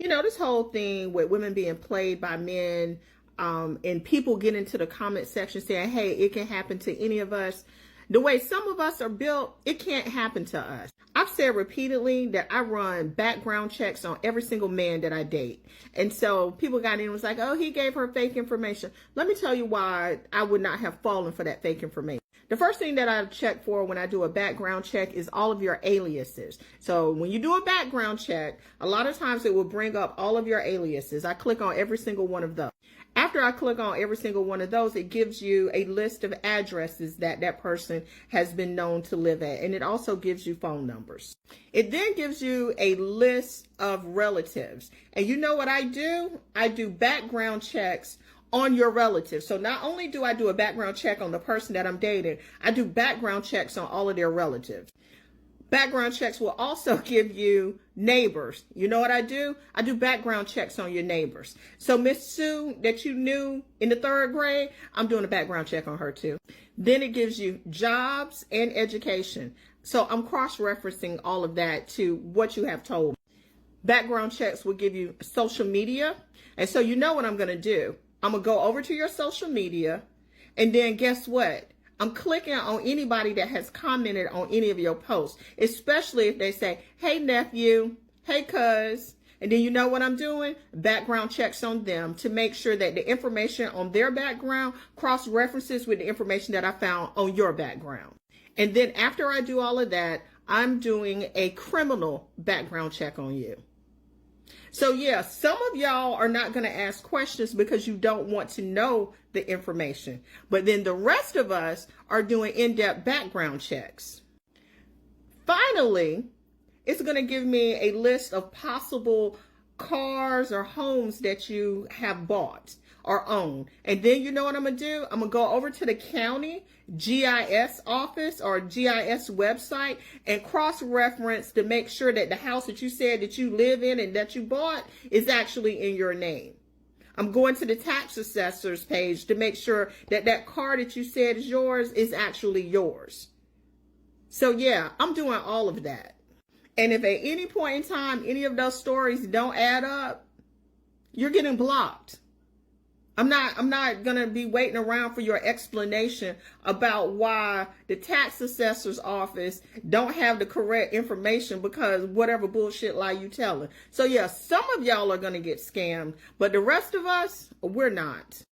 This whole thing with women being played by men, and people get into the comment section saying, hey, it can happen to any of us. The way some of us are built, it can't happen to us. I've said repeatedly that I run background checks on every single man that I date. And so people got in and was like, oh, he gave her fake information. Let me tell you why I would not have fallen for that fake information. The first thing that I check for when I do a background check is all of your aliases. So when you do a background check, a lot of times it will bring up all of your aliases. I click on every single one of those. After I click on every single one of those, it gives you a list of addresses that that person has been known to live at. And it also gives you phone numbers. It then gives you a list of relatives. And you know what I do? I do background checks on your relatives. So not only do I do a background check on the person that I'm dating, I do background checks on all of their relatives. Background checks will also give you neighbors. You know what I do? I do background checks on your neighbors. So Miss Sue that you knew in the 3rd grade, I'm doing a background check on her too. Then it gives you jobs and education. So I'm cross-referencing all of that to what you have told me. Background checks will give you social media. And so you know what I'm going to do. I'm going to go over to your social media, and then guess what? I'm clicking on anybody that has commented on any of your posts, especially if they say, hey, nephew, hey, cuz. And then you know what I'm doing? Background checks on them to make sure that the information on their background cross-references with the information that I found on your background. And then after I do all of that, I'm doing a criminal background check on you. So yeah, some of y'all are not going to ask questions because you don't want to know the information. But then the rest of us are doing in-depth background checks. Finally, it's going to give me a list of possible cars or homes that you have bought or own. And then you know what I'm going to do? I'm going to go over to the county GIS office or GIS website and cross-reference to make sure that the house that you said that you live in and that you bought is actually in your name. I'm going to the tax assessor's page to make sure that that car that you said is yours is actually yours. So yeah, I'm doing all of that. And if at any point in time, any of those stories don't add up, you're getting blocked. I'm not going to be waiting around for your explanation about why the tax assessor's office don't have the correct information because whatever bullshit lie you telling. So yeah, some of y'all are going to get scammed, but the rest of us, we're not.